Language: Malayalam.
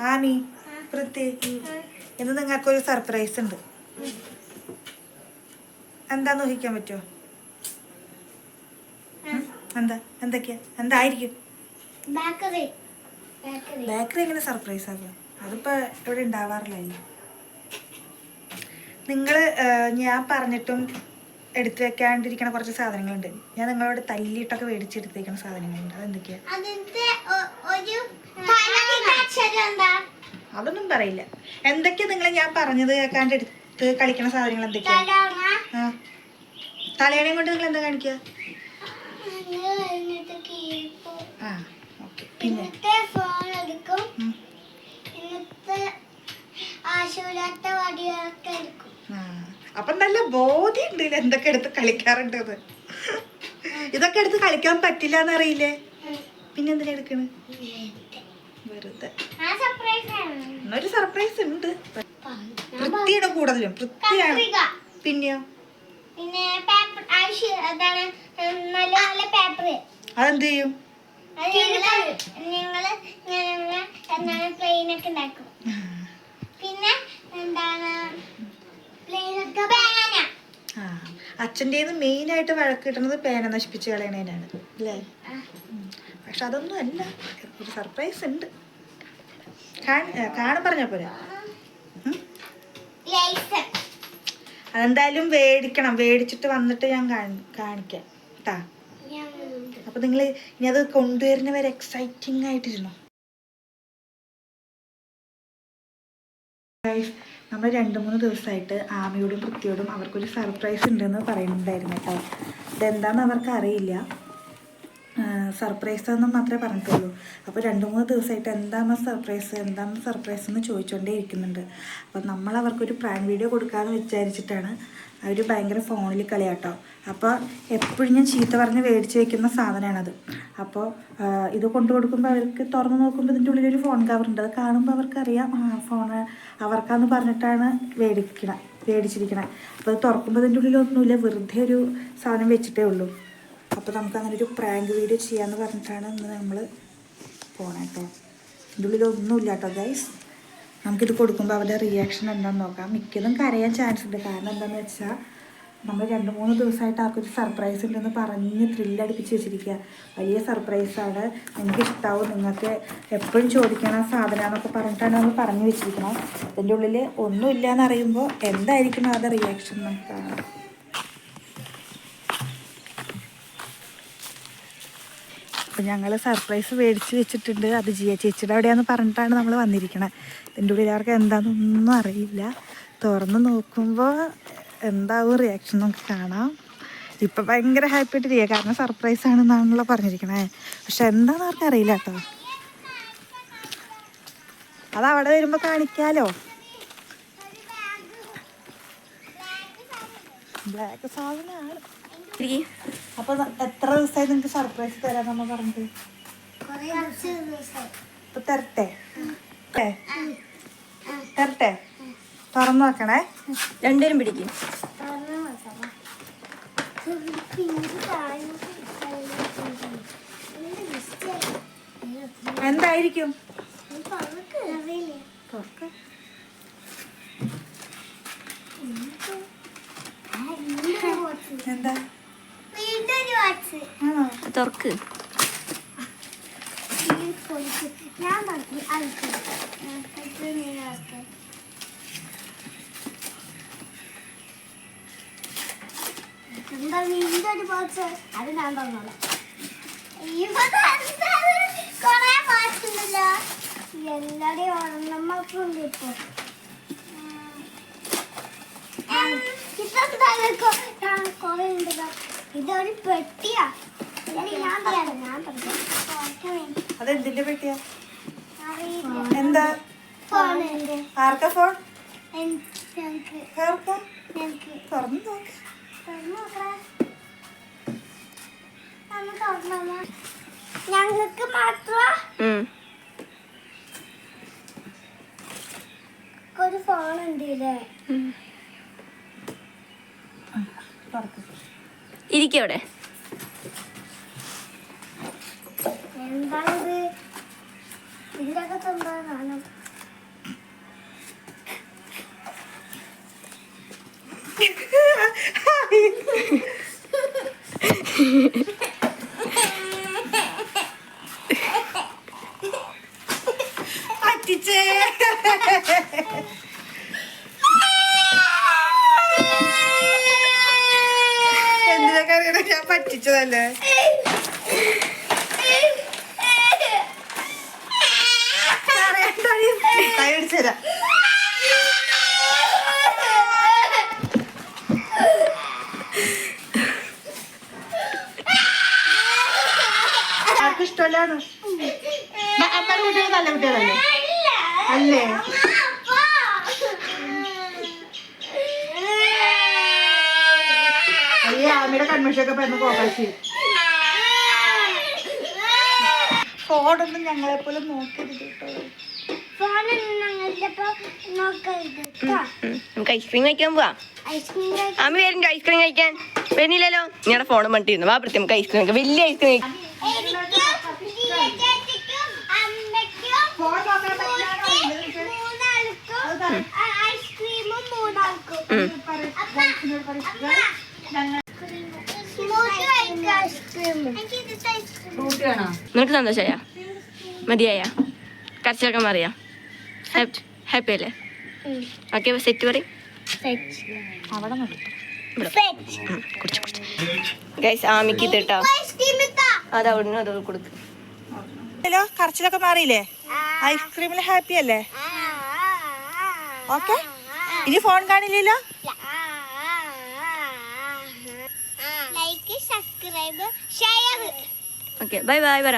ആമി പൃഥ്വി ഇന്ന് നിങ്ങൾക്കൊരു സർപ്രൈസ് ഉണ്ട്. എന്താന്ന് ഊഹിക്കാൻ പറ്റുമോ? എന്തായിരിക്കും? ബേക്കറി എങ്ങനെ സർപ്രൈസ് ആകും? അതിപ്പോ ഇവിടെ ഉണ്ടാവാറില്ല. ഞാൻ പറഞ്ഞിട്ടും എടുത്തു വെക്കാണ്ടിരിക്കണ കുറച്ച് സാധനങ്ങളുണ്ട്. ഞാൻ നിങ്ങളോട് തല്ലിയിട്ടൊക്കെ മേടിച്ചെടുത്തേക്കുന്ന സാധനങ്ങളുണ്ട്. അതെന്തൊക്കെയാ? അതൊന്നും പറയില്ല. എന്തൊക്കെയാ ഞാൻ പറഞ്ഞത് കേൾക്കാണ്ട് എടുത്ത് കളിക്കണ സാധനങ്ങൾ എന്തൊക്കെയാ? തലയണയും കൊണ്ട് നിങ്ങൾ എന്താ കാണിക്കുക? പിന്നെ അപ്പൊ നല്ല ബോധ്യമുണ്ട് എന്തൊക്കെ എടുത്ത് കളിക്കാറുണ്ടെന്ന്. ഇതൊക്കെ എടുത്ത് കളിക്കാൻ പറ്റില്ല എന്നറിയില്ലേ? പിന്നെ എന്തിനാ എടുക്കണ്? വെറുതെ ഒരു സർപ്രൈസ് ഉണ്ട്. വൃത്തിയുടെ കൂടുതലും വൃത്തിയാണ്. പിന്നെയോ അതെന്ത് ചെയ്യും? പിന്നെ എന്താണ് അച്ഛൻ്റെ മെയിൻ ആയിട്ട് വഴക്ക് കിട്ടുന്നത് പേന നശിപ്പിച്ച് കളയണേനാണ് അല്ലേ? പക്ഷെ അതൊന്നും അല്ല, ഒരു സർപ്രൈസ് ഉണ്ട്. കാണാൻ പറഞ്ഞ പോരാ. അതെന്തായാലും മേടിക്കണം. മേടിച്ചിട്ട് വന്നിട്ട് ഞാൻ കാണിക്കാം കേട്ടാ. അപ്പൊ നിങ്ങൾ ഇനി അത് കൊണ്ടുവരുന്നവരെ എക്സൈറ്റിംഗ് ആയിട്ടിരുന്നു. നമ്മൾ 2-3 ദിവസമായിട്ട് ആമിയോടും പൃഥ്വിയോടും അവർക്കൊരു സർപ്രൈസ് ഉണ്ടെന്ന് പറയുന്നുണ്ടായിരുന്നു കേട്ടോ. ഇതെന്താണെന്ന് അവർക്ക് അറിയില്ല. സർപ്രൈസ് എന്ന് മാത്രമേ പറഞ്ഞിട്ടുള്ളൂ. അപ്പോൾ 2-3 ദിവസമായിട്ട് എന്താണ് സർപ്രൈസ് എന്ന് ചോദിച്ചുകൊണ്ടേ ഇരിക്കുന്നുണ്ട്. അപ്പോൾ നമ്മൾ അവർക്കൊരു പ്രാങ്ക് വീഡിയോ കൊടുക്കാമെന്ന് വിചാരിച്ചിട്ടാണ്. അവർ ഭയങ്കര ഫോണിൽ കളിയാട്ടോ. അപ്പോൾ എപ്പോഴും ഞാൻ ചീത്ത പറഞ്ഞ് മേടിച്ച് വയ്ക്കുന്ന സാധനമാണത്. അപ്പോൾ ഇത് കൊണ്ടു കൊടുക്കുമ്പോൾ അവർക്ക് തുറന്ന് നോക്കുമ്പോൾ ഇതിൻ്റെ ഉള്ളിലൊരു ഫോൺ കവറുണ്ട്. അത് കാണുമ്പോൾ അവർക്കറിയാം ഫോണ് അവർക്കാന്ന് പറഞ്ഞിട്ടാണ് മേടിച്ചിരിക്കണം. അപ്പോൾ അത് തുറക്കുമ്പോൾ ഇതിൻ്റെ ഉള്ളിലൊന്നുമില്ല, വെറുതെ ഒരു സാധനം വെച്ചിട്ടേ ഉള്ളൂ. അപ്പോൾ നമുക്ക് അങ്ങനെ ഒരു പ്രാങ്ക് വീഡിയോ ചെയ്യാമെന്ന് പറഞ്ഞിട്ടാണ് ഇന്ന് നമ്മൾ പോകണം കേട്ടോ. ഇതിൻ്റെ ഉള്ളിലൊന്നുമില്ല കേട്ടോ ഗൈസ്. നമുക്കിത് കൊടുക്കുമ്പോൾ അവരുടെ റിയാക്ഷൻ എന്താണെന്ന് നോക്കാം. മിക്കതും കരയാൻ ചാൻസ് ഉണ്ട്. കാരണം എന്താണെന്ന് വെച്ചാൽ നമ്മൾ 2-3 ദിവസമായിട്ട് ആർക്കൊരു സർപ്രൈസ് ഉണ്ടെന്ന് പറഞ്ഞ് ത്രില്ലടിപ്പിച്ച് വെച്ചിരിക്കുക. വലിയ സർപ്രൈസാണ്, നിങ്ങൾക്ക് ഇഷ്ടമാവും, നിങ്ങൾക്ക് എപ്പോഴും ചോദിക്കണ സാധനമാണെന്നൊക്കെ പറഞ്ഞിട്ടാണ് നമ്മൾ പറഞ്ഞു വെച്ചിരിക്കണം. അതിൻ്റെ ഉള്ളിൽ ഒന്നുമില്ല എന്നറിയുമ്പോൾ എന്തായിരിക്കും അവരുടെ റിയാക്ഷൻ നമുക്ക് കാണാം. അപ്പോൾ ഞങ്ങൾ സർപ്രൈസ് മേടിച്ച് വെച്ചിട്ടുണ്ട്. അത് ജിയ ചേച്ചിയുടെ അവിടെയാണെന്ന് പറഞ്ഞിട്ടാണ് നമ്മൾ വന്നിരിക്കണത്. ഇതിൻ്റെ ഉള്ളിൽ അവർക്ക് എന്താണെന്നൊന്നും അറിയില്ല. തുറന്ന് നോക്കുമ്പോൾ എന്താവും റിയാക്ഷൻ നമുക്ക് കാണാം. ഇപ്പം ഭയങ്കര ഹാപ്പി ആയിട്ടിരിക്കുക, കാരണം സർപ്രൈസ് ആണെന്നാണല്ലോ പറഞ്ഞിരിക്കണേ. പക്ഷെ എന്താണെന്ന് അവർക്ക് അറിയില്ല കേട്ടോ. അത് അവിടെ വരുമ്പോൾ കാണിക്കാലോ. ബ്ലാക്ക് സാധനമാണ്. അപ്പൊ എത്ര ദിവസമായി നിങ്ങൾക്ക് സർപ്രൈസ് തരാന്ന് പറഞ്ഞിട്ട്? ഇപ്പൊ തരട്ടെ? തുറന്നു നോക്കണേ. രണ്ടുപേരും പിടിക്കും. എന്തായിരിക്കും? എന്താ? തുറക്ക്. എന്താ വീണ്ടും ഒരു ബോക്സ്? അത് ഞാൻ തന്നോളാം. കൊറേ ബോക്സ് ഉണ്ടല്ലോ. എല്ലാടെയും ഓർമ്മക്കുണ്ട് ഇപ്പൊ. കൊറേ ഉണ്ട്. ഇതൊരു പെട്ടിയാ. അതെന്തിന്റെ പെട്ടിയാ? എന്താ? ആർക്കാ ഫോൺ? തുറന്നു നോക്ക്. ഞങ്ങൾക്ക് മാത്രം ഒരു ഫോൺ ഉണ്ട് ഇല്ലേ? ഇരിക്കവിടെ. എന്താണിത്? ഇതിൻ്റെ അകത്ത് എന്താ കാണാം? പറ്റിച്ചേ. എന്തിനൊക്കെ അറിയണ ഞാൻ പറ്റിച്ചതല്ലേ. അടിച്ചുതരാം. ആർക്കും ഇഷ്ടമല്ലാണ്. അമ്മയുടെ കുട്ടികൾ നല്ല കുട്ടികളല്ലേ? അല്ലേ? അയ്യേ അമ്മയുടെ കൺമഷൊക്കെ പറഞ്ഞ് കോക്കാശി. ഫോണൊന്നും ഞങ്ങളെപ്പോലെ നോക്കരുത് കേട്ടോ. നമുക്ക് ഐസ്ക്രീം കഴിക്കാൻ പോവാ. അമ്മ വരുന്നുണ്ട് ഐസ്ക്രീം കഴിക്കാൻ. വരുന്നില്ലല്ലോ. ഞങ്ങളുടെ ഫോണും പണ്ടിരുന്നു. വാ പ്രത്യേകം നമുക്ക് ഐസ്ക്രീം കഴിക്കാം. വലിയ ഐസ്ക്രീം നിനക്ക് സന്തോഷമായ മതിയായ കരച്ചിലൊക്കെ മാറിയാ? ഹാപ്പി അല്ലേ? ഓക്കെ സെറ്റ് പറയും. ഗൈസ് ആമിക്ക് ഇത് കേട്ടോ. അതവിടുന്ന് അത് കൊടുക്കും. കരച്ചിലൊക്കെ മാറിയില്ലേ? ഐസ്ക്രീമിൽ ഹാപ്പി അല്ലേ? ഓക്കെ ഇനി ഫോൺ കാണില്ലല്ലോ. Like subscribe share. Okay bye bye പറ.